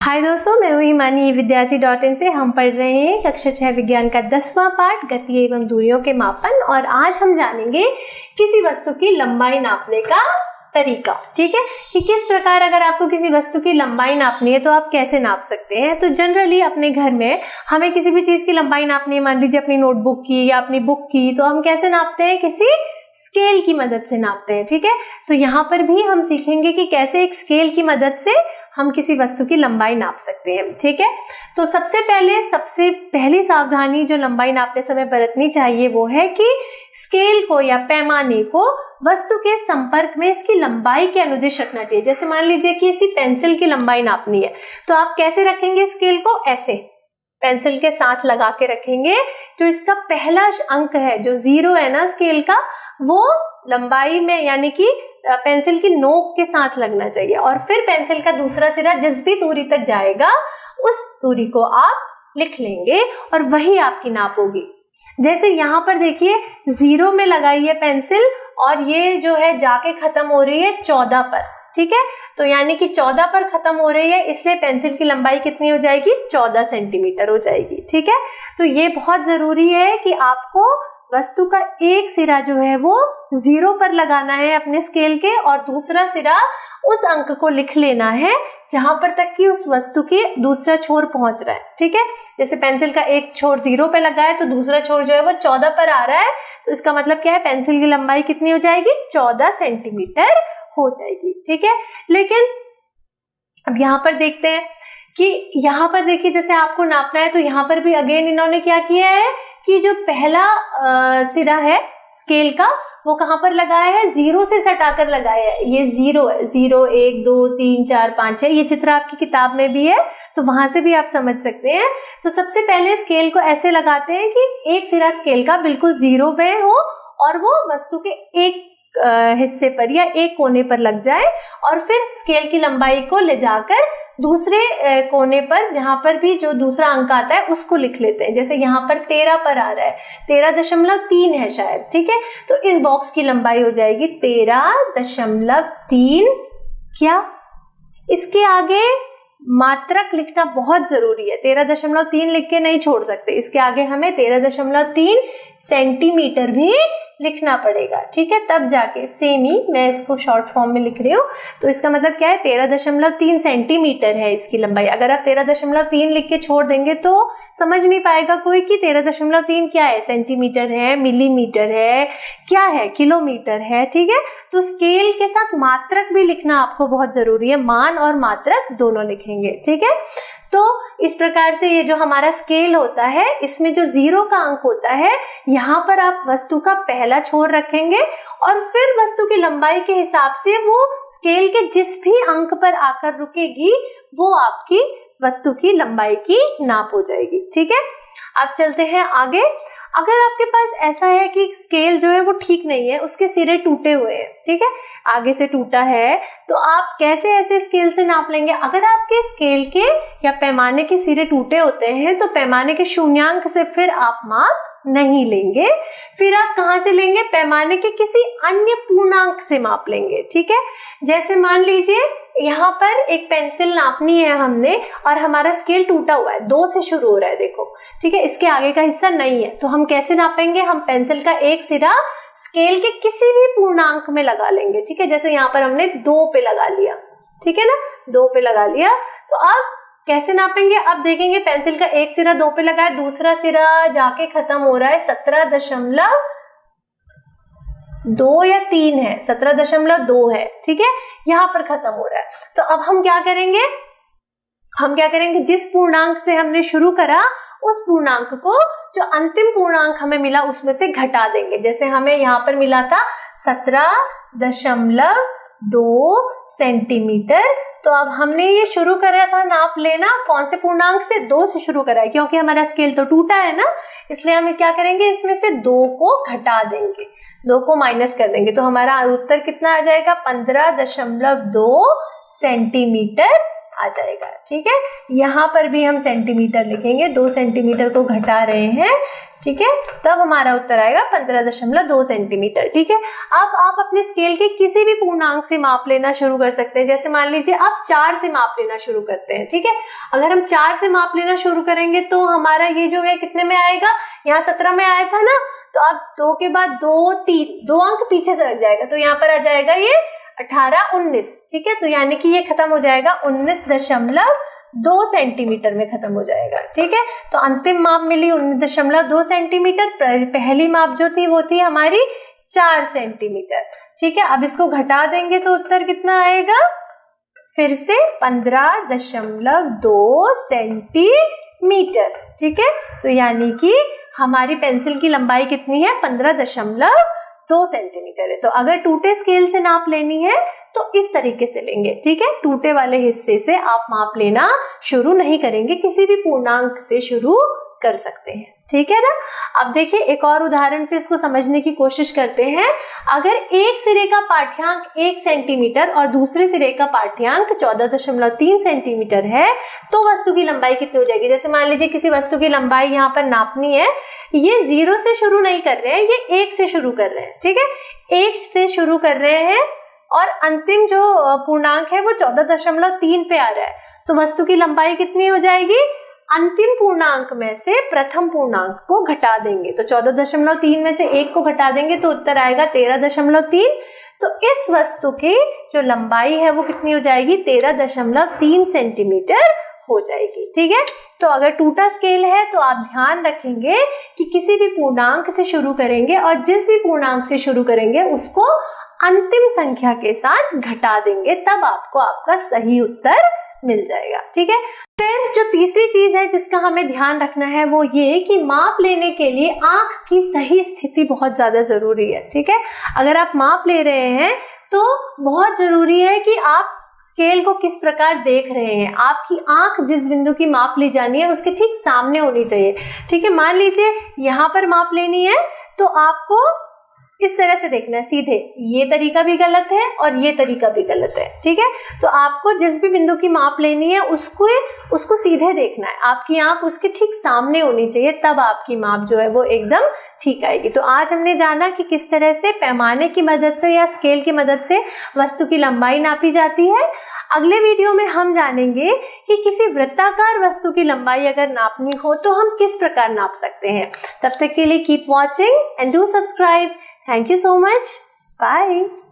हाय दोस्तों, मैं हूँ हिमानी विद्यार्थी.in से। हम पढ़ रहे हैं कक्षा 6 विज्ञान का 10वां पाठ गति एवं दूरियों के मापन, और आज हम जानेंगे किसी वस्तु की लंबाई नापने का तरीका। ठीक है, कि किस प्रकार अगर आपको किसी वस्तु की लंबाई नापनी है तो आप कैसे नाप सकते हैं। तो जनरली अपने घर में हमें किसी भी चीज की लंबाई नापनी है, मान लीजिए अपनी नोटबुक की या अपनी बुक की, तो हम कैसे नापते हैं? किसी स्केल की मदद से नापते हैं। ठीक है, तो यहाँ पर भी हम सीखेंगे कि कैसे एक स्केल की मदद से हम किसी वस्तु की लंबाई नाप सकते हैं। ठीक है, तो सबसे पहली सावधानी जो लंबाई नापने समय बरतनी चाहिए वो है कि स्केल को या पैमाने को वस्तु के संपर्क में इसकी लंबाई के अनुदिश रखना चाहिए। जैसे मान लीजिए कि इसी पेंसिल की लंबाई नापनी है, तो आप कैसे रखेंगे स्केल को? ऐसे पेंसिल के साथ लगा के रखेंगे। तो इसका पहला अंक है जो 0 है ना स्केल का, वो लंबाई में यानी कि पेंसिल की नोक के साथ लगना चाहिए, और फिर पेंसिल का दूसरा सिरा जिस भी दूरी तक जाएगा उस दूरी को आप लिख लेंगे और वही आपकी नाप होगी। जैसे यहाँ पर देखिए 0 में लगाई है पेंसिल और ये जो है जाके खत्म हो रही है 14 पर। ठीक है, तो यानी कि 14 पर खत्म हो रही है, इसलिए पेंसिल की लंबाई कितनी हो जाएगी? 14 सेंटीमीटर हो जाएगी। ठीक है, तो ये बहुत जरूरी है कि आपको वस्तु का एक सिरा जो है वो 0 पर लगाना है अपने स्केल के, और दूसरा सिरा उस अंक को लिख लेना है जहां पर तक कि उस वस्तु के दूसरा छोर पहुंच रहा है। ठीक है, जैसे पेंसिल का एक छोर 0 पे लगा है तो दूसरा छोर जो है वो 14 पर आ रहा है, तो इसका मतलब क्या है? पेंसिल की लंबाई कितनी हो जाएगी? 14 सेंटीमीटर हो जाएगी। ठीक है, लेकिन अब यहाँ पर देखते हैं कि यहाँ पर देखिए जैसे आपको नापना है, तो यहाँ पर भी अगेन इन्होंने क्या किया है कि जो पहला सिरा है स्केल का वो कहां पर लगाया है? 0 से सटाकर लगाया है। ये 0 है, 0 1 2 3 4 5 6, ये चित्र आपकी किताब में भी है, तो वहां से भी आप समझ सकते हैं। तो सबसे पहले स्केल को ऐसे लगाते हैं कि एक सिरा स्केल का बिल्कुल 0 पे हो और वो वस्तु के एक हिस्से पर या एक कोने पर लग जाए, और फिर स्केल की लंबाई को ले जाकर दूसरे कोने पर जहां पर भी जो दूसरा अंक आता है उसको लिख लेते हैं। जैसे यहाँ पर 13 पर आ रहा है, 13.3 है शायद। ठीक है, तो इस बॉक्स की लंबाई हो जाएगी 13.3। क्या इसके आगे मात्रक लिखना बहुत जरूरी है? 13.3 लिख के नहीं छोड़ सकते, इसके आगे हमें 13.3 सेंटीमीटर भी लिखना पड़ेगा। ठीक है, तब जाके सेम ही मैं इसको शॉर्ट फॉर्म में लिख रही हूँ, तो इसका मतलब क्या है? 13.3 सेंटीमीटर है इसकी लंबाई। अगर आप 13.3 लिख के छोड़ देंगे तो समझ नहीं पाएगा कोई कि 13.3 क्या है, सेंटीमीटर है, मिलीमीटर है, क्या है, किलोमीटर है। ठीक है, तो स्केल के साथ मात्रक भी लिखना आपको बहुत जरूरी है, मान और मात्रक दोनों लिखेंगे। ठीक है, तो इस प्रकार से ये जो हमारा स्केल होता है इसमें जो 0 का अंक होता है, यहाँ पर आप वस्तु का पहला छोर रखेंगे और फिर वस्तु की लंबाई के हिसाब से वो स्केल के जिस भी अंक पर आकर रुकेगी वो आपकी वस्तु की लंबाई की नाप हो जाएगी। ठीक है, अब चलते हैं आगे। अगर आपके पास ऐसा है कि स्केल जो है वो ठीक नहीं है, उसके सिरे टूटे हुए हैं, ठीक है, आगे से टूटा है, तो आप कैसे ऐसे स्केल से नाप लेंगे? अगर आपके स्केल के या पैमाने के सिरे टूटे होते हैं तो पैमाने के शून्यांक से फिर आप माप नहीं लेंगे, फिर आप कहां से लेंगे? पैमाने के किसी अन्य पूर्णांक से माप लेंगे। ठीक है, जैसे मान लीजिए यहाँ पर एक पेंसिल नापनी है हमने और हमारा स्केल टूटा हुआ है, 2 से शुरू हो रहा है, देखो। ठीक है, इसके आगे का हिस्सा नहीं है, तो हम कैसे नापेंगे? हम पेंसिल का एक सिरा स्केल के किसी भी पूर्णांक में लगा लेंगे। ठीक है, जैसे यहाँ पर हमने 2 पे लगा लिया। ठीक है ना, 2 पे लगा लिया, तो अब कैसे नापेंगे? अब देखेंगे पेंसिल का एक सिरा 2 पे लगा है, दूसरा सिरा जाके खत्म हो रहा है 17.2 या 3 है, 17.2 है। ठीक है, यहाँ पर खत्म हो रहा है, तो अब हम क्या करेंगे? जिस पूर्णांक से हमने शुरू करा उस पूर्णांक को जो अंतिम पूर्णांक हमें मिला उसमें से घटा देंगे। जैसे हमें यहाँ पर मिला था 17.2 सेंटीमीटर, तो अब हमने ये शुरू करा था नाप लेना कौन से पूर्णांक से? 2 से शुरू करा है, क्योंकि हमारा स्केल तो टूटा है ना, इसलिए हम क्या करेंगे? इसमें से 2 को घटा देंगे, 2 को माइनस कर देंगे, तो हमारा उत्तर कितना आ जाएगा? 15.2 सेंटीमीटर आ जाएगा। ठीक है, यहाँ पर भी हम सेंटीमीटर लिखेंगे, 2 सेंटीमीटर को घटा रहे हैं। ठीक है, तब हमारा उत्तर आएगा 15.2 सेंटीमीटर। ठीक है, अब आप अपने स्केल के किसी भी पूर्णांक से माप लेना शुरू कर सकते हैं। जैसे मान लीजिए आप 4 से माप लेना शुरू करते हैं। ठीक है, अगर हम 4 से माप लेना शुरू करेंगे तो हमारा ये जो है कितने में आएगा, यहाँ 17 में आया था ना, तो अब 2 के बाद 2 3 2 अंक पीछे सरक जाएगा, तो यहाँ पर आ जाएगा ये 18 19। ठीक है, तो यानी कि ये खत्म हो जाएगा 19.2 सेंटीमीटर में खत्म हो जाएगा। ठीक है, तो अंतिम माप मिली 19.2 सेंटीमीटर। पहली माप जो थी वो थी हमारी 4 सेंटीमीटर। ठीक है, अब इसको घटा देंगे तो उत्तर कितना आएगा, फिर से 15.2 सेंटीमीटर। ठीक है, तो यानी कि हमारी पेंसिल की लंबाई कितनी है, 15.2 सेंटीमीटर है। तो अगर टूटे स्केल से नाप लेनी है तो इस तरीके से लेंगे। ठीक है, टूटे वाले हिस्से से आप माप लेना शुरू नहीं करेंगे, किसी भी पूर्णांक से शुरू कर सकते हैं। ठीक है ना। अब देखिए एक और उदाहरण से इसको समझने की कोशिश करते हैं। अगर एक सिरे का पाठ्यांक 1 सेंटीमीटर और दूसरे सिरे का पाठ्यांक 14.3 सेंटीमीटर है तो वस्तु की लंबाई कितनी हो जाएगी। जैसे मान लीजिए किसी वस्तु की लंबाई यहाँ पर नापनी है, ये 0 से शुरू नहीं कर रहे हैं, ये 1 से शुरू कर रहे हैं। ठीक है, 1 से शुरू कर रहे हैं और अंतिम जो पूर्णांक है वो 14.3 पे आ रहा है, तो वस्तु की लंबाई कितनी हो जाएगी, अंतिम पूर्णांक में से प्रथम पूर्णांक को घटा देंगे, तो 14.3 में से 1 को घटा देंगे तो उत्तर आएगा 13.3। तो इस वस्तु की जो लंबाई है वो कितनी हो जाएगी, 13.3 सेंटीमीटर हो जाएगी। ठीक है, तो अगर टूटा स्केल है तो आप ध्यान रखेंगे कि किसी भी पूर्णांक से शुरू करेंगे और जिस भी पूर्णांक से शुरू करेंगे उसको अंतिम संख्या के साथ घटा देंगे, तब आपको आपका सही उत्तर मिल जाएगा। ठीक है, फिर जो तीसरी चीज है जिसका हमें ध्यान रखना है वो ये कि माप लेने के लिए आंख की सही स्थिति बहुत ज्यादा जरूरी है। ठीक है, अगर आप माप ले रहे हैं तो बहुत जरूरी है कि आप स्केल को किस प्रकार देख रहे हैं, आपकी आंख जिस बिंदु की माप ली जानी है उसके ठीक सामने होनी चाहिए। ठीक है, मान लीजिए यहाँ पर माप लेनी है तो आपको इस तरह से देखना है सीधे, ये तरीका भी गलत है और ये तरीका भी गलत है। ठीक है, तो आपको जिस भी बिंदु की माप लेनी है उसको सीधे देखना है, आपकी आंख उसके ठीक सामने होनी चाहिए, तब आपकी माप जो है वो एकदम ठीक आएगी। तो आज हमने जाना कि किस तरह से पैमाने की मदद से या स्केल की मदद से वस्तु की लंबाई नापी जाती है। अगले वीडियो में हम जानेंगे कि किसी वृत्ताकार वस्तु की लंबाई अगर नापनी हो तो हम किस प्रकार नाप सकते हैं। तब तक के लिए keep watching and do subscribe. Thank you so much. Bye.